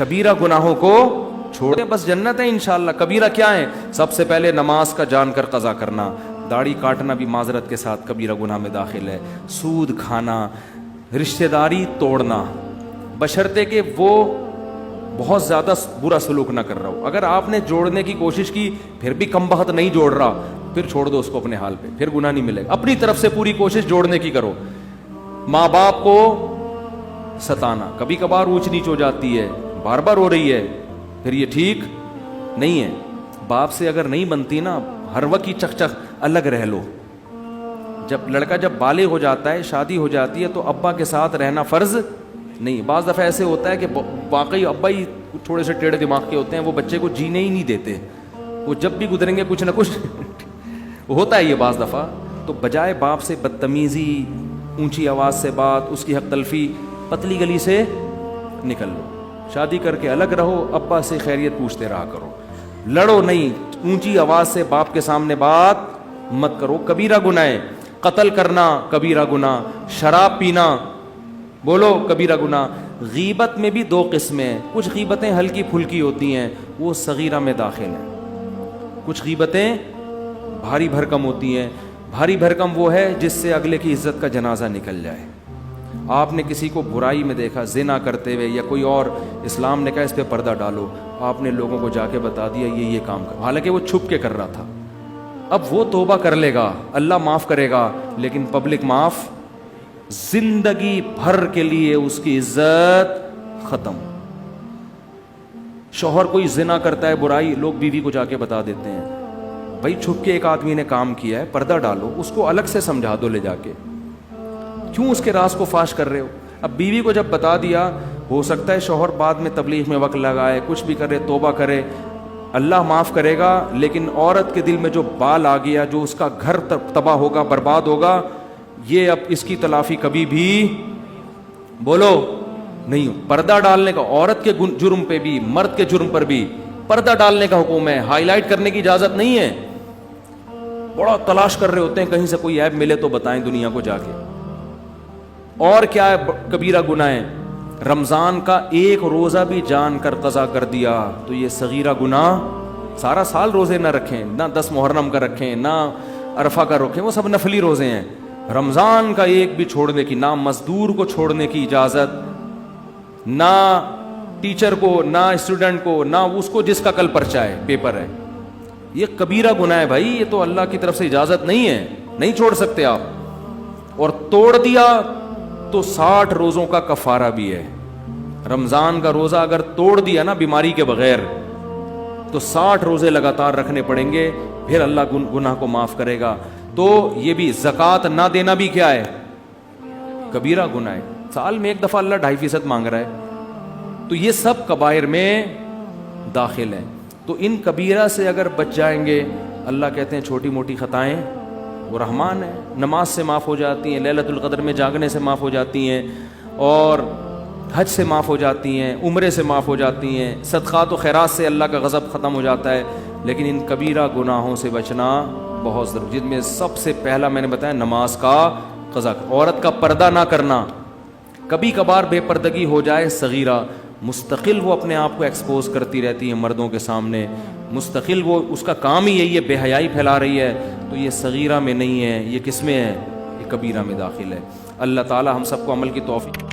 کبیرہ گناہوں کو چھوڑیں بس جنت ہے انشاءاللہ. کبیرہ کیا ہے؟ سب سے پہلے نماز کا جان کر قضا کرنا. داڑھی کاٹنا بھی معذرت کے ساتھ کبیرہ گناہ میں داخل ہے. سود کھانا, رشتہ داری توڑنا, بشرطے کہ وہ بہت زیادہ برا سلوک نہ کر رہا ہو. اگر آپ نے جوڑنے کی کوشش کی پھر بھی کم بخت نہیں جوڑ رہا, پھر چھوڑ دو اس کو اپنے حال پہ, پھر گناہ نہیں ملے گا. اپنی طرف سے پوری کوشش جوڑنے کی کرو. ماں باپ کو ستانا, کبھی کبھار اونچ نیچ ہو جاتی ہے, بار بار ہو رہی ہے, پھر یہ ٹھیک نہیں ہے. باپ سے اگر نہیں بنتی نا, ہر وقت کی چک چک الگ رہ لو. جب لڑکا جب بالغ ہو جاتا ہے, شادی ہو جاتی ہے, تو ابا کے ساتھ رہنا فرض نہیں. بعض دفعہ ایسے ہوتا ہے کہ واقعی ابا ہی تھوڑے سے ٹیڑھے دماغ کے ہوتے ہیں, وہ بچے کو جینے ہی نہیں دیتے. وہ جب بھی گزریں گے کچھ نہ کچھ ہوتا ہے یہ بعض دفعہ. تو بجائے باپ سے بدتمیزی, اونچی آواز سے بات, اس کی حق تلفی, پتلی گلی سے نکل لو. شادی کر کے الگ رہو, ابا سے خیریت پوچھتے رہا کرو. لڑو نہیں, اونچی آواز سے باپ کے سامنے بات مت کرو. کبیرہ گناہ ہے. قتل کرنا کبیرہ گناہ, شراب پینا بولو کبیرہ گناہ. غیبت میں بھی دو قسمیں ہیں. کچھ غیبتیں ہلکی پھلکی ہوتی ہیں, وہ صغیرہ میں داخل ہیں. کچھ غیبتیں بھاری بھرکم ہوتی ہیں. بھاری بھرکم وہ ہے جس سے اگلے کی عزت کا جنازہ نکل جائے. آپ نے کسی کو برائی میں دیکھا, زنا کرتے ہوئے یا کوئی اور, اسلام نے کہا اس پہ پردہ ڈالو, آپ نے لوگوں کو جا کے بتا دیا یہ کام کر, حالانکہ وہ چھپ کے کر رہا تھا. اب وہ توبہ کر لے گا, اللہ معاف کرے گا, لیکن پبلک معاف, زندگی بھر کے لیے اس کی عزت ختم. شوہر کوئی زنا کرتا ہے برائی, لوگ بیوی کو جا کے بتا دیتے ہیں, بھائی چھپ کے ایک آدمی نے کام کیا ہے, پردہ ڈالو, اس کو الگ سے سمجھا دو لے جا کے, کیوں اس کے راز کو فاش کر رہے ہو. اب بیوی کو جب بتا دیا, ہو سکتا ہے شوہر بعد میں تبلیغ میں وقت لگائے, کچھ بھی کرے, توبہ کرے, اللہ معاف کرے گا, لیکن عورت کے دل میں جو بال آ گیا, جو اس کا گھر تباہ ہوگا, برباد ہوگا, یہ اب اس کی تلافی کبھی بھی بولو نہیں ہو. پردہ ڈالنے کا, عورت کے جرم پہ بھی مرد کے جرم پر بھی پردہ ڈالنے کا حکم ہے, ہائی لائٹ کرنے کی اجازت نہیں ہے. بڑا تلاش کر رہے ہوتے ہیں کہیں سے کوئی عیب ملے تو بتائیں دنیا کو جا کے. اور کیا ہے کبیرہ گناہ ہے؟ رمضان کا ایک روزہ بھی جان کر قضا کر دیا تو یہ صغیرہ گناہ. سارا سال روزے نہ رکھیں, نہ 10 محرم کا رکھیں, نہ عرفہ کا رکھیں, وہ سب نفلی روزے ہیں. رمضان کا ایک بھی چھوڑنے کی, نہ مزدور کو چھوڑنے کی اجازت, نہ ٹیچر کو, نہ اسٹوڈنٹ کو, نہ اس کو جس کا کل پرچہ ہے, پیپر ہے. یہ کبیرہ گناہ ہے بھائی, یہ تو اللہ کی طرف سے اجازت نہیں ہے, نہیں چھوڑ سکتے آپ. اور توڑ دیا تو 60 روزوں کا کفارہ بھی ہے. رمضان کا روزہ اگر توڑ دیا نا بیماری کے بغیر تو 60 روزے لگاتار رکھنے پڑیں گے, پھر اللہ گناہ کو معاف کرے گا. تو یہ بھی زکوٰۃ نہ دینا بھی کیا ہے؟ کبیرہ گناہ ہے. سال میں ایک دفعہ اللہ 2.5% مانگ رہا ہے, تو یہ سب کبائر میں داخل ہیں. تو ان کبیرہ سے اگر بچ جائیں گے, اللہ کہتے ہیں چھوٹی موٹی خطائیں وہ رحمان ہے, نماز سے معاف ہو جاتی ہیں, لیلۃ القدر میں جاگنے سے معاف ہو جاتی ہیں, اور حج سے معاف ہو جاتی ہیں, عمرے سے معاف ہو جاتی ہیں, صدقات و خیرات سے اللہ کا غضب ختم ہو جاتا ہے. لیکن ان کبیرہ گناہوں سے بچنا بہت ضروری, جن میں سب سے پہلا میں نے بتایا نماز کا قضا. عورت کا پردہ نہ کرنا, کبھی کبھار بے پردگی ہو جائے صغیرہ, مستقل وہ اپنے آپ کو ایکسپوز کرتی رہتی ہے مردوں کے سامنے, مستقل وہ اس کا کام ہی یہی ہے, بے حیائی پھیلا رہی ہے, تو یہ صغیرہ میں نہیں ہے, یہ کس میں ہے؟ یہ کبیرہ میں داخل ہے. اللہ تعالی ہم سب کو عمل کی توفیق